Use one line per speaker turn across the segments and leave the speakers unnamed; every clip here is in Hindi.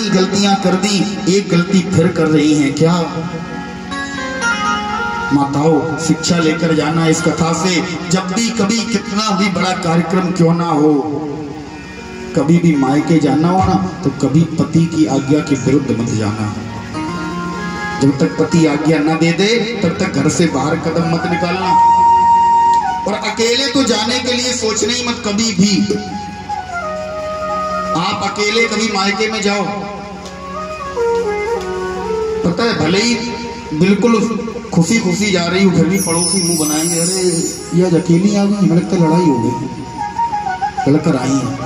गलतियां कर दी, एक गलती फिर कर रही हैं क्या? माताओं, शिक्षा लेकर जाना इस कथा से, जब भी कभी कितना भी बड़ा कार्यक्रम क्यों ना हो, कभी भी मायके जाना हो ना, तो कभी पति की आज्ञा के विरुद्ध मत जाना। जब तक पति आज्ञा न दे दे तब तक घर से बाहर कदम मत निकालना। और अकेले तो जाने के लिए सोचना ही मत कभी भी। आप अकेले कभी मायके में जाओ, पता है भले ही बिल्कुल खुशी खुशी जा रही हूँ, फिर भी पड़ोसी मुंह बनाएंगे, अरे ये आज अकेली आ गई, हमें लगता लड़ाई हो गई, लड़कर आई है।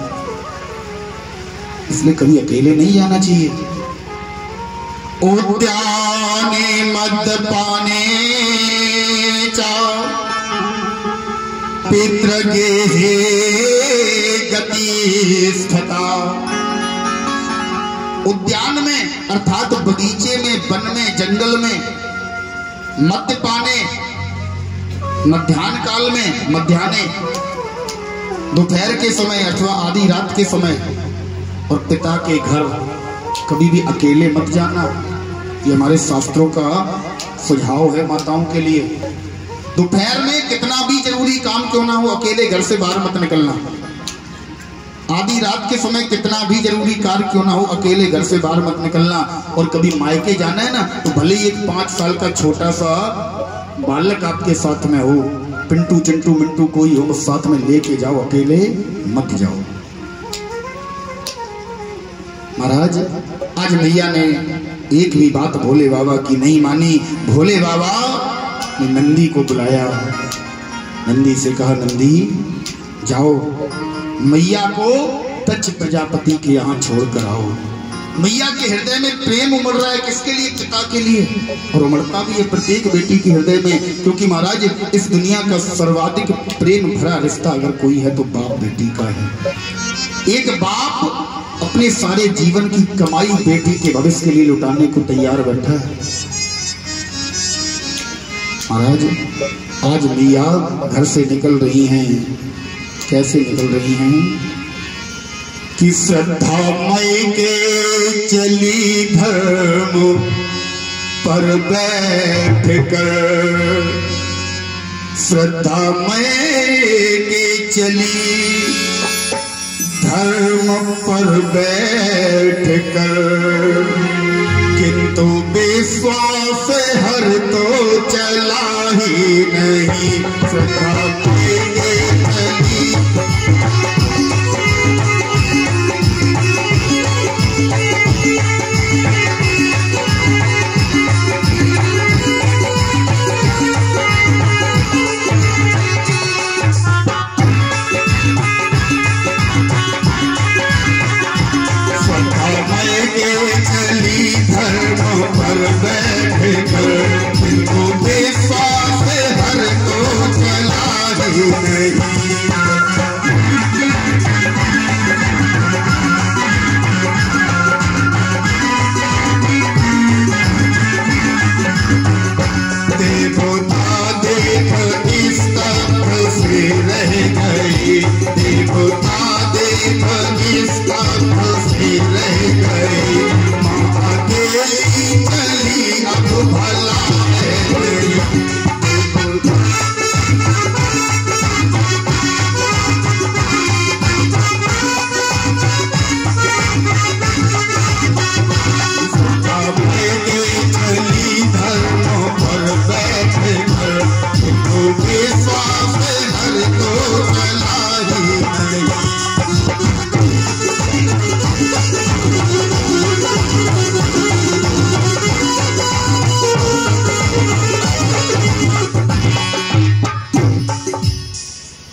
इसलिए कभी अकेले नहीं जाना चाहिए। उद्याने मद्यपाने चा पितृगेहे गतिष्ठता। उद्यान में अर्थात बगीचे में, वन में, जंगल में, मद्यपाने मध्याह्न काल में, मध्याह्ने दोपहर के समय अथवा आधी रात के समय, और पिता के घर कभी भी अकेले मत जाना। ये हमारे शास्त्रों का सुझाव है माताओं के लिए। दोपहर में कितना भी जरूरी काम क्यों ना हो, अकेले घर से बाहर मत निकलना। आधी रात के समय कितना भी जरूरी कार्य क्यों ना हो, अकेले घर से बाहर मत निकलना। और कभी मायके जाना है ना, तो भले ही एक 5 साल का छोटा सा बालक आपके साथ में हो, पिंटू चिंटू मिंटू कोई हो, साथ में लेके जाओ, अकेले मत जाओ। महाराज, आज मैया ने एक भी बात भोले बाबा की नहीं मानी। भोले बाबा ने नंदी को बुलाया, नंदी से कहा, नंदी जाओ मैया को तक्ष प्रजापति के यहाँ छोड़ कर आओ। मैया के हृदय में प्रेम उमड़ रहा है, किसके लिए? पिता के लिए। और उमड़ता भी है प्रत्येक बेटी के हृदय में, क्योंकि महाराज इस दुनिया का सर्वाधिक प्रेम भरा रिश्ता अगर कोई है तो बाप बेटी का है। एक बाप अपने सारे जीवन की कमाई बेटी के भविष्य के लिए लुटाने को तैयार बैठा है। महाराज, आज मैया घर से निकल रही हैं, कैसे निकल रही हैं कि श्रद्धा मई के चली धर्म पर बैठ कर, श्रद्धा मई के चली धर्म पर बैठ कर, किंतु विश्वास हर तो चला ही नहीं। श्रद्धा मई के चली धर्म पर बैठ कर, किंतु विश्वास हर तो चला ही नहीं। देवता देख स्तब्ध से रह गई, देवता देख स्तब्ध से रह गई। चली अब भला है चली धर्म पर बैठ कर, तो विश्वास हर तो चला ही नहीं।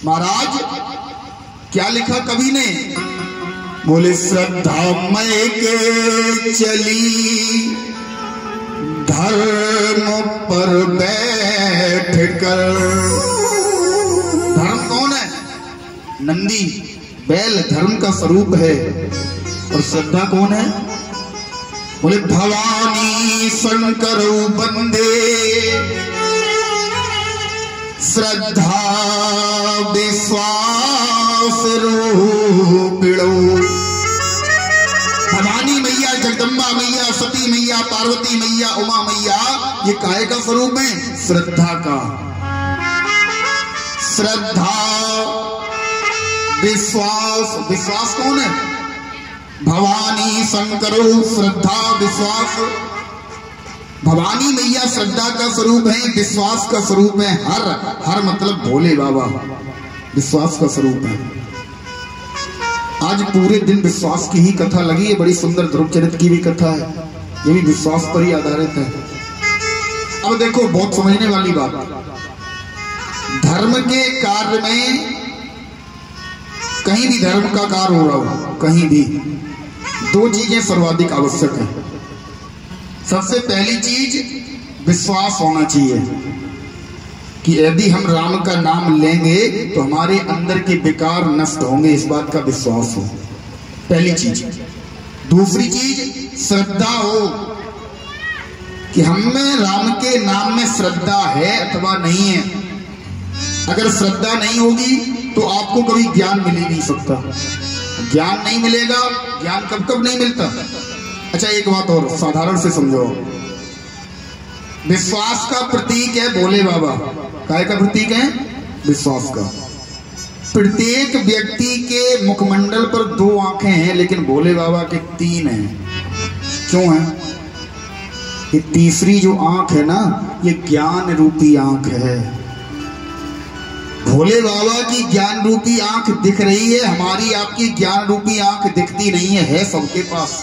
महाराज, क्या लिखा कवि ने? बोले, श्रद्धा मई के चली धर्म पर बैठ कर। धर्म कौन है? नंदी, बैल धर्म का स्वरूप है। और श्रद्धा कौन है? बोले, भवानी शंकर बंदे श्रद्धा विश्वास रूपिणो। भवानी मैया जगदम्बा मैया, सती मैया, पार्वती मैया, उमा मैया, ये काहे का स्वरूप है? श्रद्धा का। श्रद्धा, विश्वास। विश्वास कौन है? भवानी शंकरो श्रद्धा विश्वास। भवानी मैया श्रद्धा का स्वरूप है, विश्वास का स्वरूप है। हर मतलब भोले बाबा विश्वास का स्वरूप है। आज पूरे दिन विश्वास की ही कथा लगी है। बड़ी सुंदर ध्रुव चरित्र की भी कथा है, ये भी विश्वास पर ही आधारित है। अब देखो, बहुत समझने वाली बात, धर्म के कार्य में कहीं भी धर्म का कार्य हो रहा हो, कहीं भी दो चीजें सर्वाधिक आवश्यक है। सबसे पहली चीज विश्वास होना चाहिए कि यदि हम राम का नाम लेंगे तो हमारे अंदर के विकार नष्ट होंगे, इस बात का विश्वास हो, पहली चीज। दूसरी चीज श्रद्धा हो कि हमें राम के नाम में श्रद्धा है अथवा नहीं है। अगर श्रद्धा नहीं होगी तो आपको कभी ज्ञान मिल ही नहीं सकता। ज्ञान नहीं मिलेगा, ज्ञान कब कब नहीं मिलता। अच्छा, एक बात और साधारण से समझो, विश्वास का प्रतीक है भोले बाबा। काय का प्रतीक है? विश्वास का। प्रत्येक व्यक्ति के मुखमंडल पर 2 आंखें हैं, लेकिन भोले बाबा के 3 हैं। क्यों है? ये तीसरी जो आंख है ना, ये ज्ञान रूपी आंख है। भोले बाबा की ज्ञान रूपी आंख दिख रही है, हमारी आपकी ज्ञान रूपी आंख दिखती नहीं है सबके पास।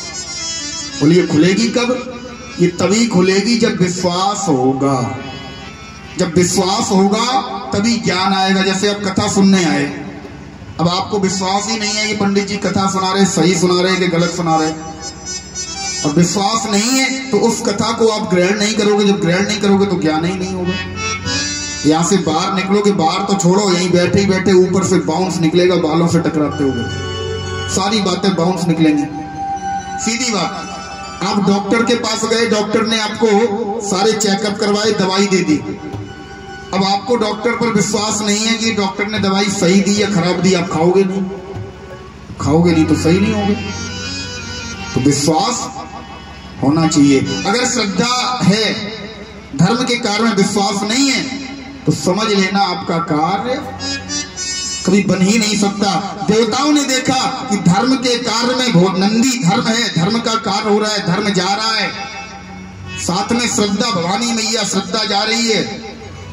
बोलिए खुलेगी कब? ये तभी खुलेगी जब विश्वास होगा। जब विश्वास होगा तभी ज्ञान आएगा। जैसे आप कथा सुनने आए, अब आपको विश्वास ही नहीं है कि पंडित जी कथा सुना रहे, सही सुना रहे कि गलत सुना रहे, और विश्वास नहीं है तो उस कथा को आप ग्रहण नहीं करोगे। जब ग्रहण नहीं करोगे तो ज्ञान ही नहीं होगा। यहां से बाहर निकलोगे, बाहर तो छोड़ो, यहीं बैठे ही बैठे ऊपर से बाउंस निकलेगा, बालों से टकराते हुए सारी बातें बाउंस निकलेंगी। सीधी बात। आप डॉक्टर के पास गए, डॉक्टर ने आपको सारे चेकअप करवाए, दवाई दे दी। अब आपको डॉक्टर पर विश्वास नहीं है कि डॉक्टर ने दवाई सही दी या खराब दी, आप खाओगे नहीं। खाओगे नहीं तो सही नहीं होगे। तो विश्वास होना चाहिए। अगर श्रद्धा है, धर्म के कार्य में विश्वास नहीं है, तो समझ लेना आपका कार्य कभी बन ही नहीं सकता। देवताओं ने देखा कि धर्म के कार्य में नंदी धर्म है, धर्म का कार्य हो रहा है, धर्म जा रहा है, साथ में श्रद्धा, भवानी मैया श्रद्धा जा रही है,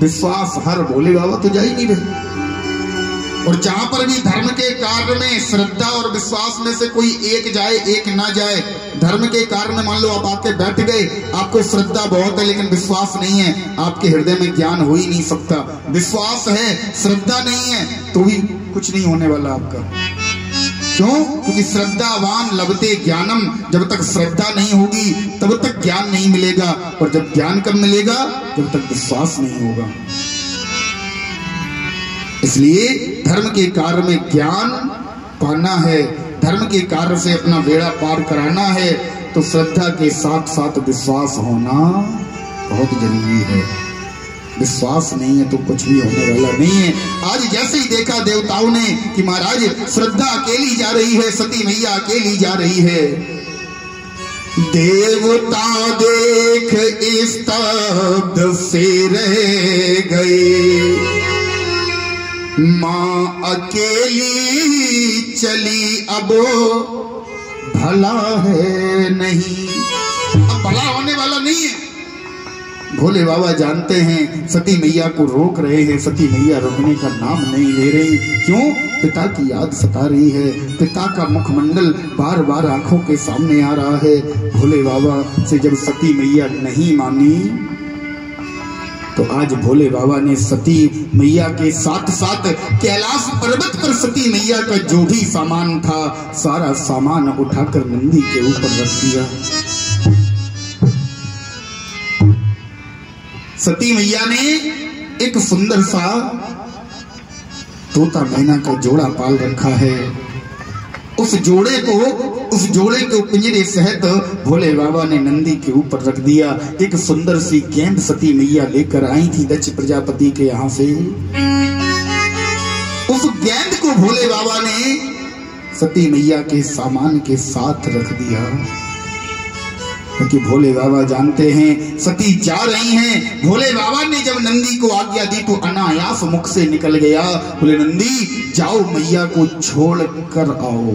विश्वास हर भोले बाबा तो जा ही नहीं रहे। और जहां पर भी धर्म के कार्य में श्रद्धा और विश्वास में से कोई एक जाए, एक ना जाए, धर्म के कार्य में मान लो आप आके बैठ गए, आपको श्रद्धा बहुत है लेकिन विश्वास नहीं है, आपके हृदय में ज्ञान हो ही नहीं सकता। विश्वास है, श्रद्धा नहीं है, तो भी कुछ नहीं होने वाला आपका। क्यों? क्योंकि श्रद्धावान लभते ज्ञानम, जब तक श्रद्धा नहीं होगी तब तक ज्ञान नहीं मिलेगा, और जब ज्ञान कब मिलेगा? जब तक विश्वास नहीं होगा। इसलिए धर्म के कार्य में ज्ञान पाना है, धर्म के कार्य से अपना बेड़ा पार कराना है, तो श्रद्धा के साथ साथ विश्वास होना बहुत जरूरी है। विश्वास नहीं है तो कुछ भी होने वाला नहीं है। आज जैसे ही देखा देवताओं ने कि महाराज श्रद्धा अकेली जा रही है, सती मैया अकेली जा रही है, देवता देख स्तब्ध से रह गए। माँ अकेली चली अब भला है नहीं, अब भला होने वाला नहीं है। भोले बाबा जानते हैं सती मैया को रोक रहे हैं, सती मैया रोकने का नाम नहीं ले रही। क्यों? पिता की याद सता रही है, पिता का मुखमंडल बार बार आंखों के सामने आ रहा है। भोले बाबा से जब सती मैया नहीं मानी, तो आज भोले बाबा ने सती मैया के साथ साथ कैलाश पर्वत पर सती मैया का जो भी सामान था, सारा सामान उठाकर नंदी के ऊपर रख दिया। सती मैया ने एक सुंदर सा तोता मैना का जोड़ा पाल रखा है। उस जोड़े को पिंजरे सहित भोले बाबा ने नंदी के ऊपर रख दिया। एक सुंदर सी गेंद सती मैया लेकर आई थी दक्ष प्रजापति के यहां से। उस गेंद को भोले बाबा ने सती मैया के सामान के साथ रख दिया। क्योंकि भोले बाबा जानते हैं सती जा रही हैं। भोले बाबा ने जब नंदी को आज्ञा दी तो अनायास मुख से निकल गया, बोले नंदी जाओ मैया को छोड़ कर आओ।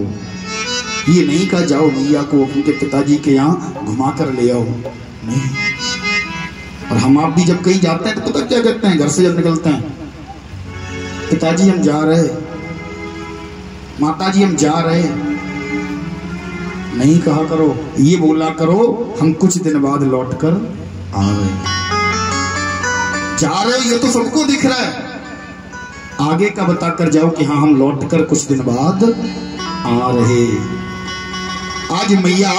ये नहीं कहा जाओ मैया को उनके पिताजी के यहाँ घुमा कर ले आओ, नहीं। और हम आप भी जब कहीं जाते हैं तो पता क्या करते हैं, घर से जब निकलते हैं, पिताजी हम जा रहे, माताजी हम जा रहे, नहीं कहा करो, ये बोला करो हम कुछ दिन बाद लौट कर आ रहे। जा रहे ये तो सबको दिख रहा है, आगे का बताकर जाओ कि हाँ हम लौट कर कुछ दिन बाद आ रहे। आज मैया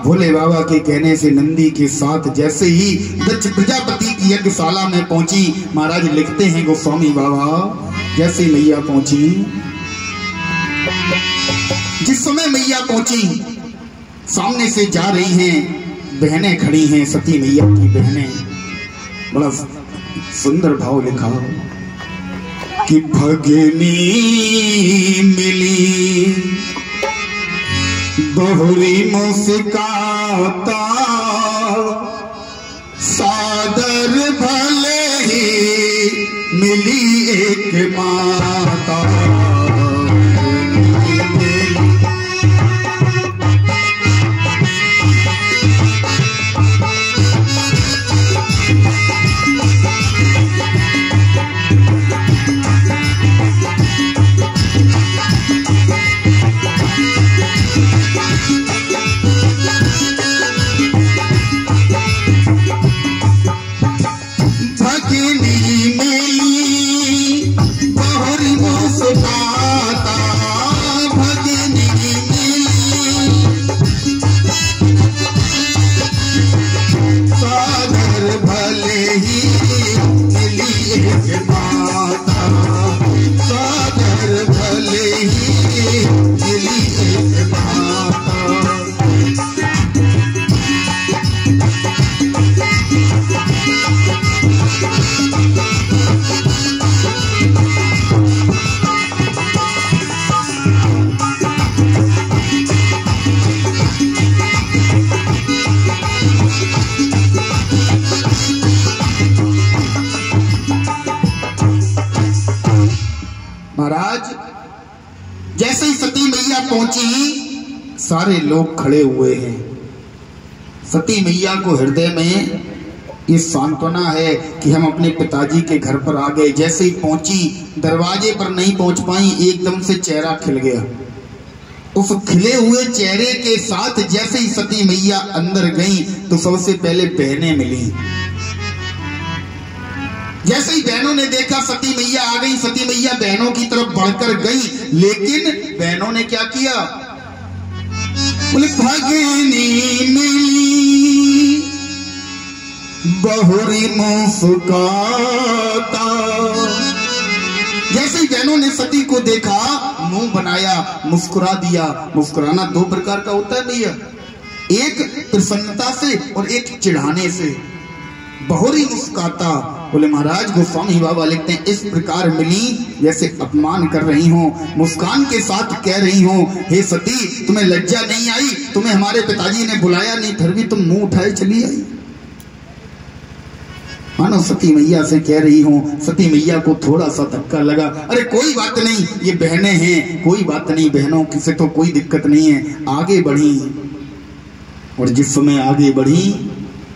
भोले बाबा के कहने से नंदी के साथ जैसे ही दक्ष प्रजापति की यज्ञशाला में पहुंची, महाराज लिखते हैं गोस्वामी बाबा, जैसे मैया पहुंची, जिस समय मैया पहुंची सामने से जा रही हैं बहनें खड़ी हैं, सती मैया की बहनें। बड़ा सुंदर भाव लिखा कि भगनी मिली बहुरी मुस्काता, सादर भले ही मिली एक माता। महाराज जैसे ही सती मैया पहुंची सारे लोग खड़े हुए हैं। सती मैया को हृदय में ये सांत्वना है कि हम अपने पिताजी के घर पर आ गए। जैसे ही पहुंची दरवाजे पर नहीं पहुंच पाई, एकदम से चेहरा खिल गया। उस खिले हुए चेहरे के साथ जैसे ही सती मैया अंदर गई तो सबसे पहले बहनें मिली। जैसे ही बहनों ने देखा सती मैया आ गई, सती मैया बहनों की तरफ बढ़कर गई, लेकिन बहनों ने क्या किया, बोले भगनी मिली बहुरी मुस्काता। जैसे ही बहनों ने सती को देखा, मुंह बनाया, मुस्कुरा दिया। मुस्कुराना दो प्रकार का होता है भैया, एक प्रसन्नता से और एक चिढ़ाने से। बहुरी मुस्काता, बोले महाराज गोस्वामी बाबा लिखते हैं इस प्रकार मिली जैसे अपमान कर रही हो, मुस्कान के साथ कह रही हो, हे सती तुम्हें लज्जा नहीं आई, तुम्हें हमारे पिताजी ने बुलाया नहीं, फिर भी तुम मुंह उठाए चली आई। मानो सती मैया से कह रही हो। सती मैया को थोड़ा सा धक्का लगा, अरे कोई बात नहीं, ये बहनें हैं, कोई बात नहीं, बहनों से तो कोई दिक्कत नहीं है। आगे बढ़ी और जिस समय आगे बढ़ी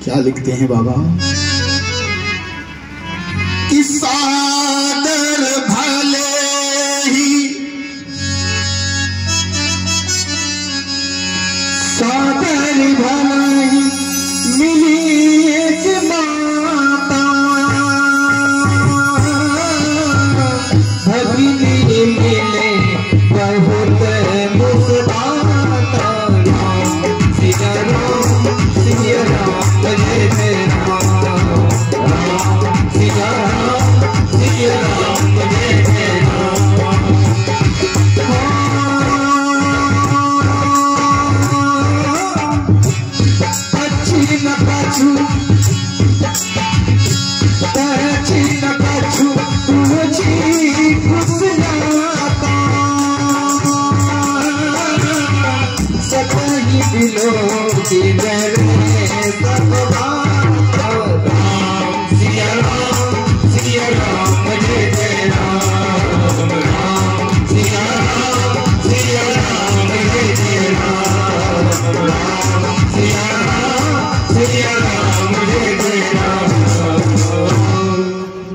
क्या लिखते हैं बाबा कि सादर भले ही, सादर भले ही मिली एक माता, भगिनी मिले बहुत मुस्कुराता। सिया राम सिया राम जय जय राम, सिया राम सिया राम जय जय राम। अच्छी न पाछू, अच्छी न पाछू, तुझी खुशनाता, सतही दिलों की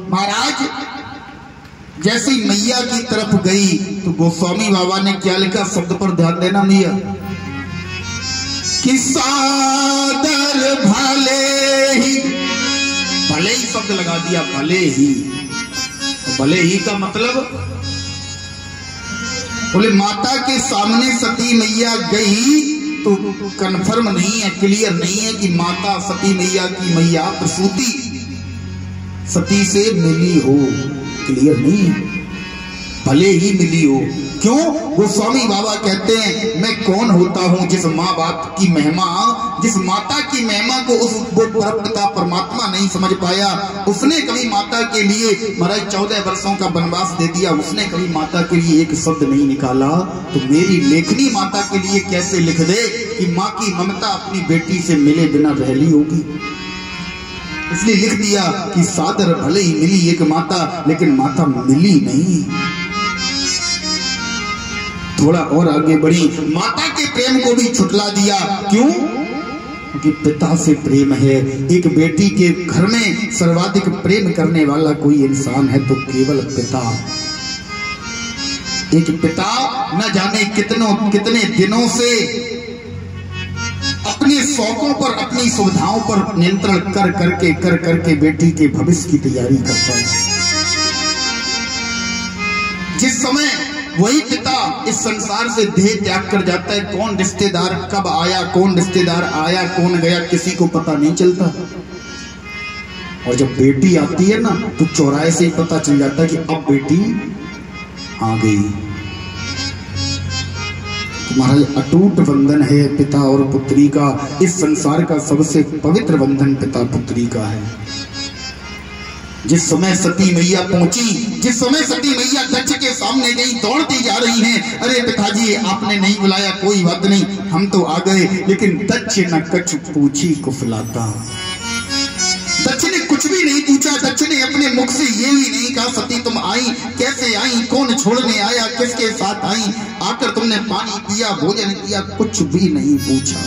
महाराज जैसी मैया की तरफ गई तो गोस्वामी बाबा ने क्या लिखा, शब्द पर ध्यान देना मैया, कि सादर भले ही शब्द लगा दिया, भले ही। भले ही का मतलब बोले माता के सामने सती मैया गई तो कन्फर्म नहीं है, क्लियर नहीं है कि माता सती मैया की मैया प्रसूति सती से मिली हो, क्लियर नहीं है, भले ही मिली हो। क्यों? गोस्वामी बाबा कहते हैं मैं कौन होता हूं जिस माँ बाप की महिमा, जिस माता की महिमा को वो परमपिता परमात्मा नहीं समझ पाया। उसने कभी माता के लिए महाराज 14 वर्षों का वनवास दे दिया, उसने कभी माता के लिए एक शब्द नहीं निकाला, तो मेरी लेखनी माता के लिए कैसे लिख दे कि माँ की ममता अपनी बेटी से मिले बिना रह ली होगी। इसलिए लिख दिया कि सादर भले ही मिली एक माता, लेकिन माता मिली नहीं। थोड़ा और आगे बढ़ी, माता के प्रेम को भी छुटला दिया। क्यों? क्योंकि पिता से प्रेम है। एक बेटी के घर में सर्वाधिक प्रेम करने वाला कोई इंसान है तो केवल पिता। एक पिता न जाने कितने दिनों से अपने शौकों पर, अपनी सुविधाओं पर नियंत्रण कर करके बेटी के भविष्य की तैयारी करता है। जिस समय वही पिता इस संसार से देह त्याग कर जाता है, कौन रिश्तेदार कब आया, कौन रिश्तेदार आया, कौन गया, किसी को पता नहीं चलता। और जब बेटी आती है ना तो चौराहे से ही पता चल जाता है कि अब बेटी आ गई। तुम्हारा अटूट बंधन है पिता और पुत्री का। इस संसार का सबसे पवित्र बंधन पिता पुत्री का है। जिस समय सती मैया पहुंची, जिस समय सती मैया दक्ष के सामने गई, दौड़ती जा रही हैं, अरे पिताजी आपने नहीं बुलाया, कोई बात नहीं हम तो आ गए। लेकिन दक्ष न कछ पूछी कुफलाता, दक्ष ने कुछ भी नहीं पूछा। दक्ष ने अपने मुख से ये भी नहीं कहा सती तुम आई, कैसे आई, कौन छोड़ने आया, किसके साथ आई, आकर तुमने पानी पिया, भोजन किया, कुछ भी नहीं पूछा।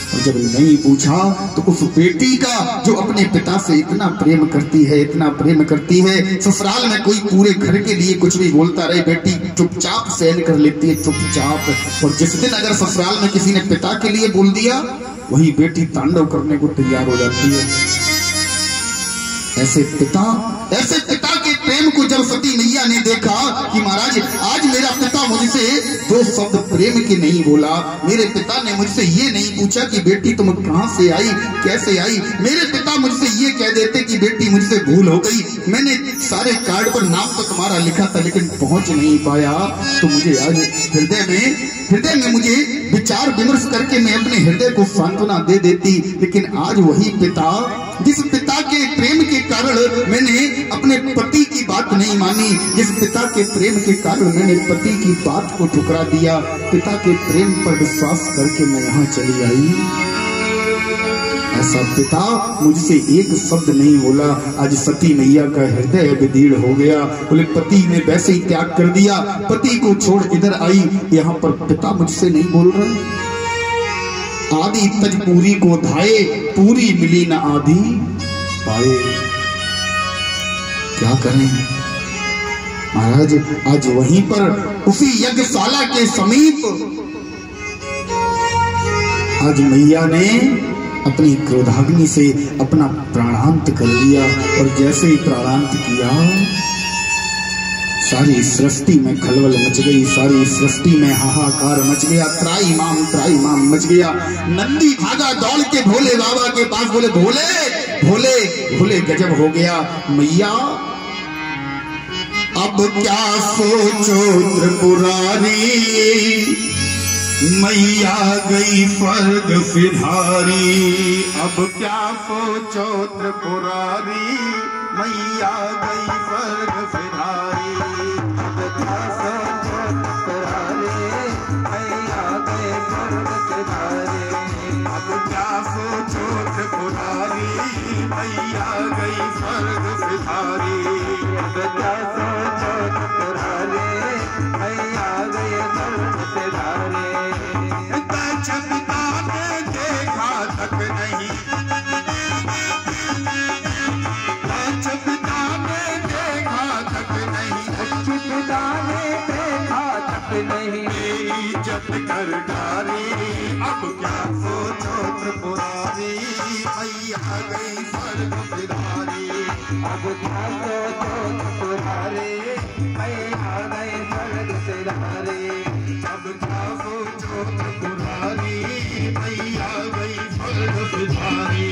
और जब नहीं पूछा तो उस बेटी का जो अपने पिता से इतना प्रेम करती है, इतना प्रेम करती है, ससुराल में कोई पूरे घर के लिए कुछ भी बोलता रहे, बेटी चुपचाप सहन कर लेती है, चुपचाप। और जिस दिन अगर ससुराल में किसी ने पिता के लिए बोल दिया, वही बेटी तांडव करने को तैयार हो जाती है। ऐसे पिता के प्रेम को जब सती मैया ने देखा कि महाराज आज मेरा पिता मुझसे दो शब्द प्रेम के नहीं बोला, मेरे पिता ने मुझसे ये नहीं पूछा कि बेटी तुम कहां से आई, कैसे आई, मेरे पिता मुझसे ये कह देते कि बेटी मुझसे भूल हो गई, मैंने सारे कार्ड पर नाम तो तुम्हारा लिखा था लेकिन पहुंच नहीं पाया, तो मुझे आज हृदय में मुझे विचार विमर्श करके मैं अपने हृदय को सांत्वना दे देती। लेकिन आज वही पिता, जिस पिता के प्रेम के कारण मैंने अपने पति की बात नहीं मानी, जिस पिता के प्रेम के कारण मैंने पति की बात को ठुकरा दिया, पिता के प्रेम पर विश्वास करके मैं यहाँ चली आई, ऐसा पिता मुझसे एक शब्द नहीं बोला। आज सती मैया का हृदय विदीर्ण हो गया। बोले पति ने वैसे ही त्याग कर दिया, पति को छोड़ इधर आई, यहाँ पर पिता मुझसे नहीं बोल रहा। आदि तज पूरी को धाये, पूरी मिली न आदि पाए। क्या करें महाराज? आज वहीं पर उसी यज्ञशाला के समीप आज मैया ने अपनी क्रोधाग्नि से अपना प्राणांत कर लिया। और जैसे ही प्राणांत किया, सारी सृष्टि में खलबल मच गई, सारी सृष्टि में हाहाकार मच गया, त्राईमाम मच गया। नंदी भागा दौड़ के भोले बाबा के पास, बोले भोले भोले भोले गजब हो गया। मैया अब क्या सोचो त्रिपुरारी, मैया गई स्वर्ग सिधारी। अब क्या सोचो त्रिपुरारी, मैया गई स्वर्ग सिधारी। अब क्या सोचो त्रिपुरारी, मैया गई स्वर्ग सिधारी। अब क्या सोचो त्रिपुरारी, मैया गई स्वर्ग सिधारी। अब क्या सोचो त्रिपुरारी, मैया गई स्वर्ग सिधारी। सरकारी। अब क्या सोचो त्रिपुरारी, मैया गई स्वर्ग सिधारी।
अब क्या सोचो त्रिपुरारी, मैया गई स्वर्ग सिधारी।
अब क्या सोचो त्रिपुरारी, मैया गई स्वर्ग सिधारी।